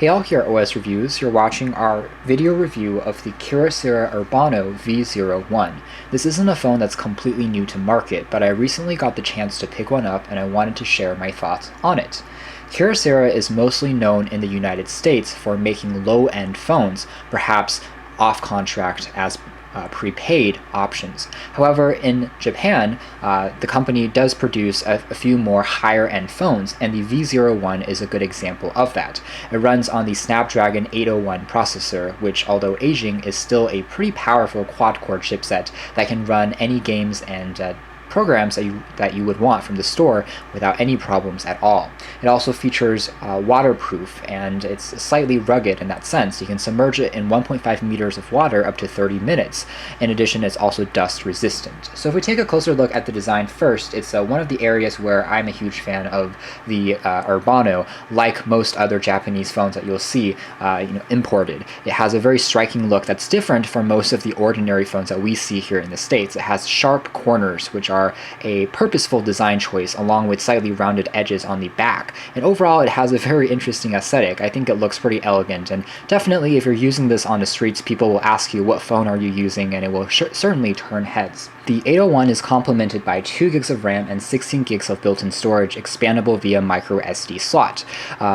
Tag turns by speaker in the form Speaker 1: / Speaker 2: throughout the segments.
Speaker 1: Hey all, here at OS Reviews, you're watching our video review of the Kyocera Urbano V01. This isn't a phone that's completely new to market, but I recently got the chance to pick one up and I wanted to share my thoughts on it. Kyocera is mostly known in the United States for making low-end phones, perhaps off-contract as prepaid options. However, in Japan, the company does produce a few more higher-end phones, and the V01 is a good example of that. It runs on the Snapdragon 801 processor, which, although aging, is still a pretty powerful quad-core chipset that can run any games and programs that you would want from the store without any problems at all. It also features waterproof, and it's slightly rugged in that sense. You can submerge it in 1.5 meters of water up to 30 minutes. In addition, it's also dust resistant. So if we take a closer look at the design first, it's one of the areas where I'm a huge fan of the Urbano. Like most other Japanese phones that you'll see imported, it has a very striking look that's different from most of the ordinary phones that we see here in the States. It has sharp corners, which are a purposeful design choice, along with slightly rounded edges on the back. And overall, it has a very interesting aesthetic. I think it looks pretty elegant, and definitely if you're using this on the streets, people will ask you what phone are you using, and it will certainly turn heads. The 801 is complemented by 2 gigs of RAM and 16 gigs of built-in storage, expandable via micro SD slot.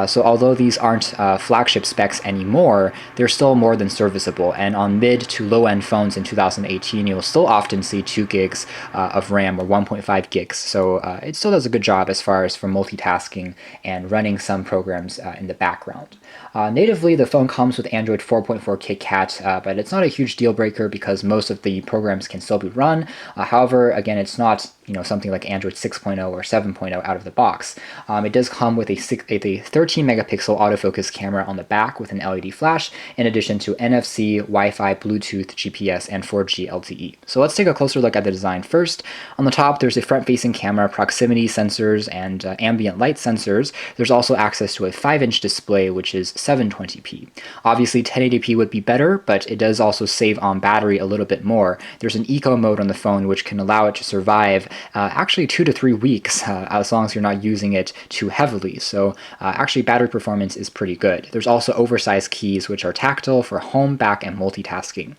Speaker 1: So although these aren't flagship specs anymore, they're still more than serviceable, and on mid to low-end phones in 2018, you'll still often see 2 gigs of RAM or 1.5 gigs. So it still does a good job as far as for multitasking and running some programs in the background. Natively, the phone comes with Android 4.4 KitKat, but it's not a huge deal breaker because most of the programs can still be run. However, again, it's not something like Android 6.0 or 7.0 out of the box. It does come with a 13 megapixel autofocus camera on the back with an LED flash, in addition to NFC, Wi-Fi, Bluetooth, GPS, and 4G LTE. So let's take a closer look at the design first. On the top, there's a front-facing camera, proximity sensors, and ambient light sensors. There's also access to a 5-inch display, which is 720p. Obviously, 1080p would be better, but it does also save on battery a little bit more. There's an eco mode on the phone, which can allow it to survive actually 2 to 3 weeks, as long as you're not using it too heavily. So actually battery performance is pretty good. There's also oversized keys, which are tactile for home, back, and multitasking.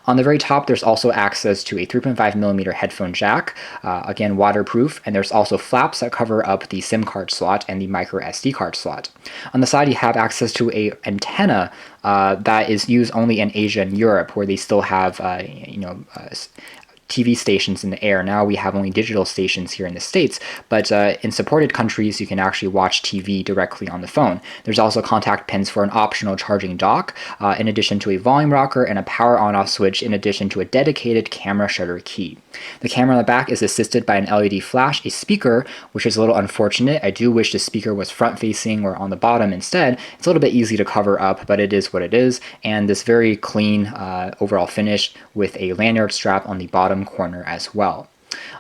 Speaker 1: On the very top, there's also access to a 3.5mm headphone jack, again waterproof, and there's also flaps that cover up the SIM card slot and the micro SD card slot. On the side, you have access to a antenna that is used only in Asia and Europe, where they still have TV stations in the air. Now we have only digital stations here in the States, but in supported countries, you can actually watch TV directly on the phone. There's also contact pins for an optional charging dock, in addition to a volume rocker and a power on-off switch, in addition to a dedicated camera shutter key. The camera on the back is assisted by an LED flash, a speaker, which is a little unfortunate. I do wish the speaker was front-facing or on the bottom instead. It's a little bit easy to cover up, but it is what it is, and this very clean overall finish with a lanyard strap on the bottom corner as well.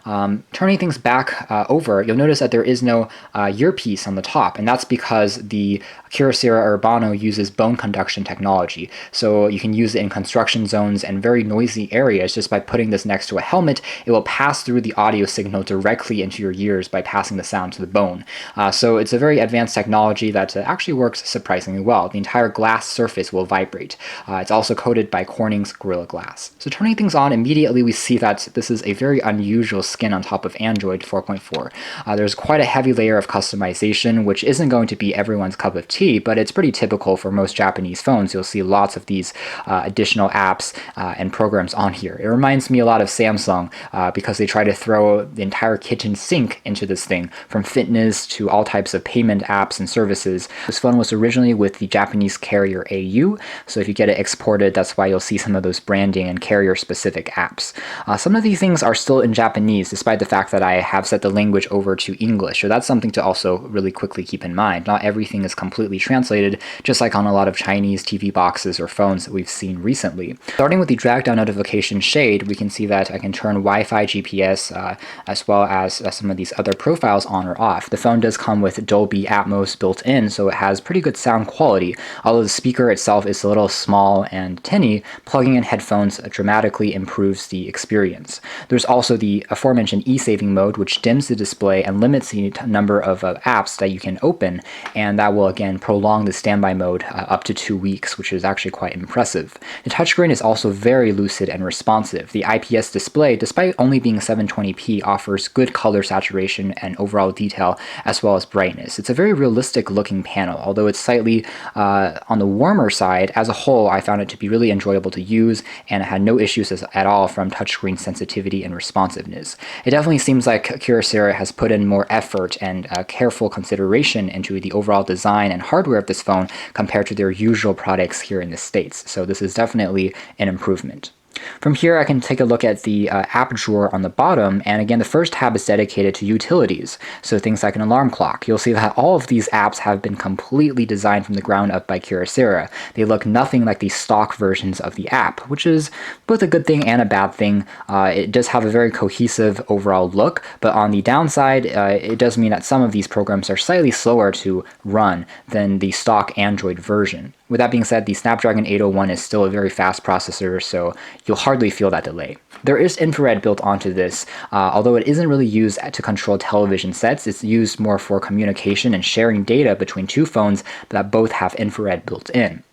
Speaker 1: Turning things back over, you'll notice that there is no earpiece on the top, and that's because the Kyocera Urbano uses bone conduction technology. So you can use it in construction zones and very noisy areas. Just by putting this next to a helmet, it will pass through the audio signal directly into your ears by passing the sound to the bone. So it's a very advanced technology that actually works surprisingly well. The entire glass surface will vibrate. It's also coated by Corning's Gorilla Glass. So turning things on, immediately we see that this is a very unusual skin on top of Android 4.4. There's quite a heavy layer of customization, which isn't going to be everyone's cup of tea, but it's pretty typical for most Japanese phones. You'll see lots of these additional apps and programs on here. It reminds me a lot of Samsung because they try to throw the entire kitchen sink into this thing, from fitness to all types of payment apps and services. This phone was originally with the Japanese carrier AU, so if you get it exported, that's why you'll see some of those branding and carrier-specific apps. Some of these things are still in Japanese, despite the fact that I have set the language over to English. So that's something to also really quickly keep in mind. Not everything is completely translated, just like on a lot of Chinese TV boxes or phones that we've seen recently. Starting with the drag down notification shade, we can see that I can turn Wi-Fi, GPS, as well as some of these other profiles on or off. The phone does come with Dolby Atmos built in, so it has pretty good sound quality. Although the speaker itself is a little small and tinny, plugging in headphones dramatically improves the experience. There's also the the aforementioned e-saving mode, which dims the display and limits the number of apps that you can open, and that will again prolong the standby mode up to 2 weeks, which is actually quite impressive. The touchscreen is also very lucid and responsive. The IPS display, despite only being 720p, offers good color saturation and overall detail as well as brightness. It's a very realistic looking panel, although it's slightly on the warmer side. As a whole, I found it to be really enjoyable to use, and I had no issues at all from touchscreen sensitivity and responsiveness. It definitely seems like Kyocera has put in more effort and careful consideration into the overall design and hardware of this phone compared to their usual products here in the States. So this is definitely an improvement. From here, I can take a look at the app drawer on the bottom, and again, the first tab is dedicated to utilities, so things like an alarm clock. You'll see that all of these apps have been completely designed from the ground up by Kyocera. They look nothing like the stock versions of the app, which is both a good thing and a bad thing. It does have a very cohesive overall look, but on the downside, it does mean that some of these programs are slightly slower to run than the stock Android version. With that being said, the Snapdragon 801 is still a very fast processor, so you'll hardly feel that delay. There is infrared built onto this, although it isn't really used to control television sets. It's used more for communication and sharing data between two phones that both have infrared built in.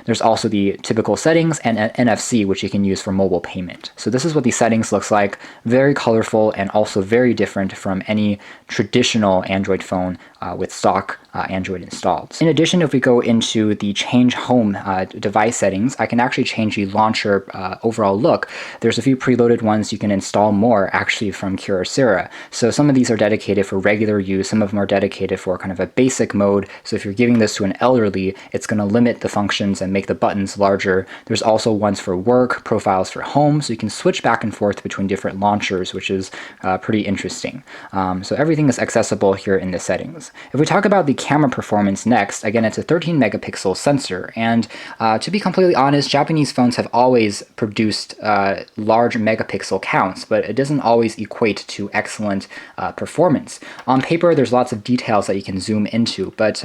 Speaker 1: There's also the typical settings and NFC, which you can use for mobile payment. So this is what the settings looks like. Very colorful and also very different from any traditional Android phone with stock Android installed. In addition, if we go into the change home device settings, I can actually change the launcher overall look. There's a few preloaded ones. You can install more actually from Kyocera. So some of these are dedicated for regular use. Some of them are dedicated for kind of a basic mode. So if you're giving this to an elderly, it's going to limit the functions and make the buttons larger. There's also ones for work, profiles for home, so you can switch back and forth between different launchers, which is pretty interesting. So everything is accessible here in the settings. If we talk about the camera performance next, again, it's a 13 megapixel sensor, and to be completely honest, Japanese phones have always produced large megapixel counts, but it doesn't always equate to excellent performance. On paper, there's lots of details that you can zoom into, but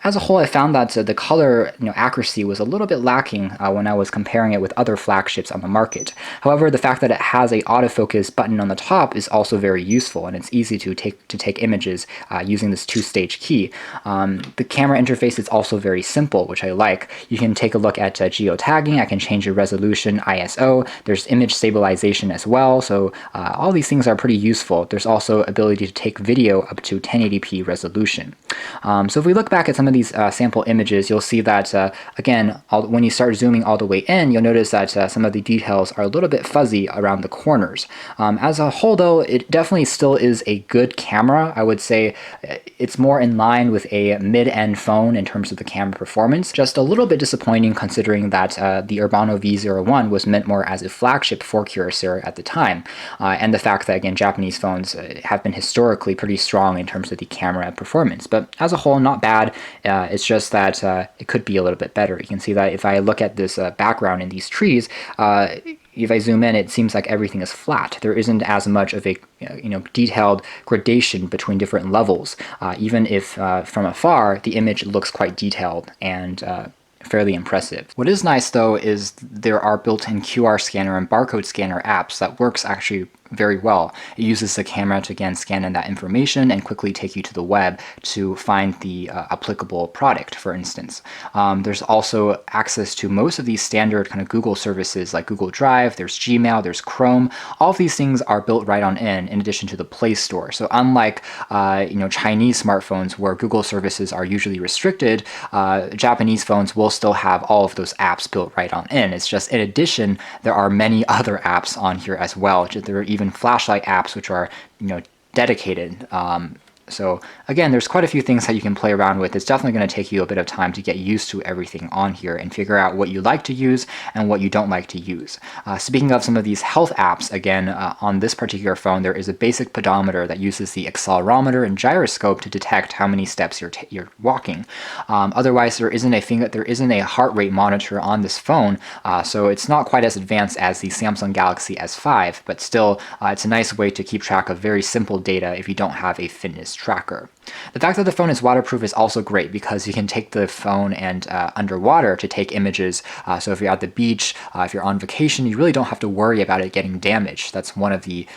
Speaker 1: as a whole, I found that the color accuracy was a little bit lacking when I was comparing it with other flagships on the market. However, the fact that it has a autofocus button on the top is also very useful, and it's easy to take images using this two-stage key. The camera interface is also very simple, which I like. You can take a look at geotagging. I can change the resolution, ISO. There's image stabilization as well, so all these things are pretty useful. There's also ability to take video up to 1080p resolution. So if we look back at some of these sample images, you'll see that again, when you start zooming all the way in, you'll notice that some of the details are a little bit fuzzy around the corners. As a whole, though, it definitely still is a good camera. I would say it's more in line with a mid-end phone in terms of the camera performance. Just a little bit disappointing considering that the Urbano V01 was meant more as a flagship for Kyocera at the time, and the fact that, again, Japanese phones have been historically pretty strong in terms of the camera performance. But as a whole, not bad. It's just that it could be a little bit better. You can see that if I look at this background in these trees, if I zoom in, it seems like everything is flat. There isn't as much of a detailed gradation between different levels. Even if from afar, the image looks quite detailed and fairly impressive. What is nice, though, is there are built-in QR scanner and barcode scanner apps that works actually very well. It uses the camera to, again, scan in that information and quickly take you to the web to find the applicable product, for instance. There's also access to most of these standard kind of Google services like Google Drive, there's Gmail, there's Chrome. All of these things are built right on in addition to the Play Store. So unlike Chinese smartphones where Google services are usually restricted, Japanese phones will still have all of those apps built right on in. It's just, in addition, there are many other apps on here as well. There are even flashlight apps which are dedicated. So again, there's quite a few things that you can play around with. It's definitely going to take you a bit of time to get used to everything on here and figure out what you like to use and what you don't like to use. Speaking of some of these health apps, again, on this particular phone, there is a basic pedometer that uses the accelerometer and gyroscope to detect how many steps you're walking. Otherwise, there isn't a heart rate monitor on this phone, so it's not quite as advanced as the Samsung Galaxy S5, but still, it's a nice way to keep track of very simple data if you don't have a fitness tracker. The fact that the phone is waterproof is also great because you can take the phone and underwater to take images. So if you're at the beach, if you're on vacation, you really don't have to worry about it getting damaged. That's one of the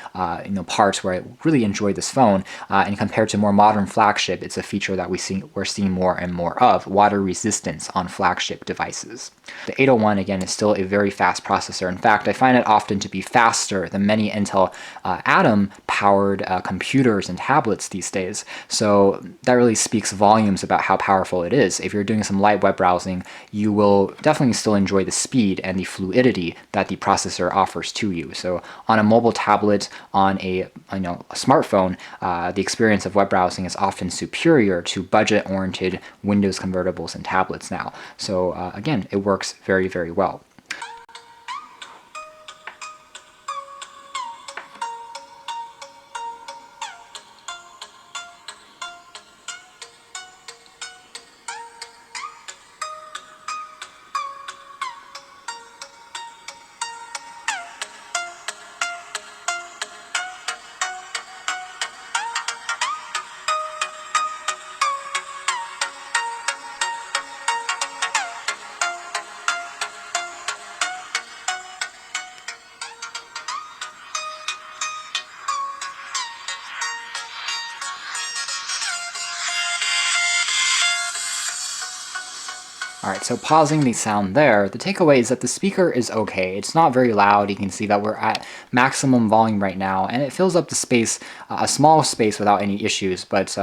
Speaker 1: parts where I really enjoy this phone. And compared to more modern flagship, it's a feature that we're seeing more and more of, water resistance on flagship devices. The 801, again, is still a very fast processor. In fact, I find it often to be faster than many Intel Atom-powered computers and tablets these days. So that really speaks volumes about how powerful it is. If you're doing some light web browsing, you will definitely still enjoy the speed and the fluidity that the processor offers to you. So on a mobile tablet, on a smartphone, the experience of web browsing is often superior to budget-oriented Windows convertibles and tablets now. So again, it works very, very well. Alright, so pausing the sound there, the takeaway is that the speaker is okay. It's not very loud. You can see that we're at maximum volume right now, and it fills up the space, a small space, without any issues. But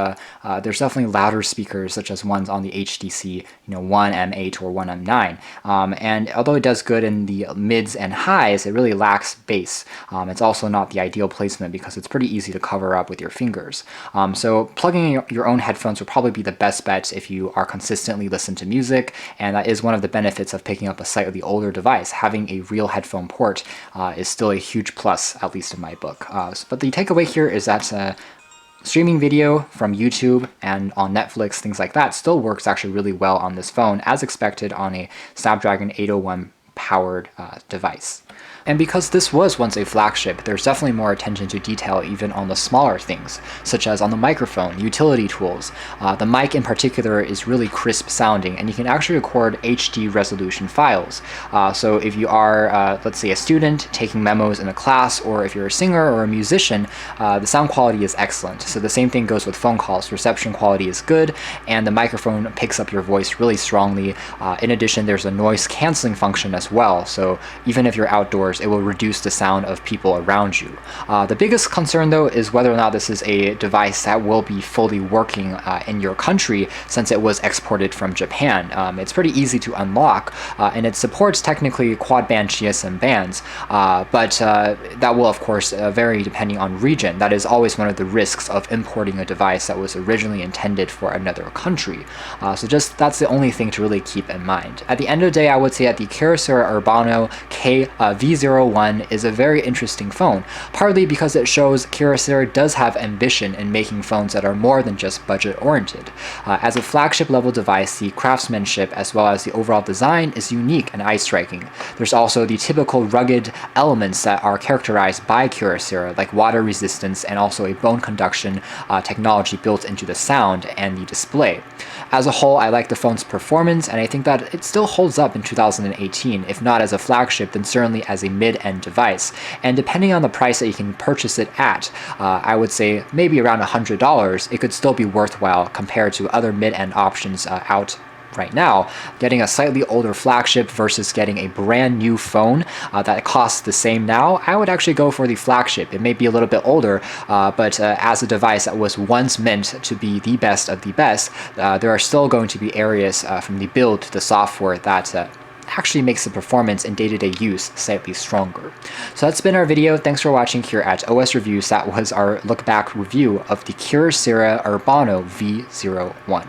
Speaker 1: there's definitely louder speakers, such as ones on the HTC 1M8 or 1M9. And although it does good in the mids and highs, it really lacks bass. It's also not the ideal placement because it's pretty easy to cover up with your fingers. So plugging in your own headphones would probably be the best bet if you are consistently listening to music. And that is one of the benefits of picking up a slightly older device. Having a real headphone port is still a huge plus, at least in my book. But the takeaway here is that streaming video from YouTube and on Netflix, things like that, still works actually really well on this phone, as expected on a Snapdragon 801 powered device. And because this was once a flagship, there's definitely more attention to detail even on the smaller things, such as on the microphone, utility tools. The mic in particular is really crisp sounding, and you can actually record HD resolution files. So if you are, let's say, a student taking memos in a class, or if you're a singer or a musician, the sound quality is excellent. So the same thing goes with phone calls. Reception quality is good, and the microphone picks up your voice really strongly. In addition, there's a noise canceling function as well, so even if you're outdoors, it will reduce the sound of people around you. The biggest concern, though, is whether or not this is a device that will be fully working in your country, since it was exported from Japan. It's pretty easy to unlock, and it supports technically quad-band GSM bands, but that will, of course, vary depending on region. That is always one of the risks of importing a device that was originally intended for another country. So that's the only thing to really keep in mind. At the end of the day, I would say that the Kyocera Urbano V01 is a very interesting phone, partly because it shows Kyocera does have ambition in making phones that are more than just budget-oriented. As a flagship-level device, the craftsmanship as well as the overall design is unique and eye-striking. There's also the typical rugged elements that are characterized by Kyocera, like water resistance and also a bone conduction technology built into the sound and the display. As a whole, I like the phone's performance, and I think that it still holds up in 2018, if not as a flagship, then certainly as a mid-end device. And depending on the price that you can purchase it at, I would say maybe around $100, it could still be worthwhile compared to other mid-end options out right now. Getting a slightly older flagship versus getting a brand new phone that costs the same now, I would actually go for the flagship. It may be a little bit older, but as a device that was once meant to be the best of the best, there are still going to be areas from the build to the software that actually makes the performance in day-to-day use slightly stronger. So that's been our video. Thanks for watching here at OS Reviews. That was our look-back review of the Kyocera Urbano V01.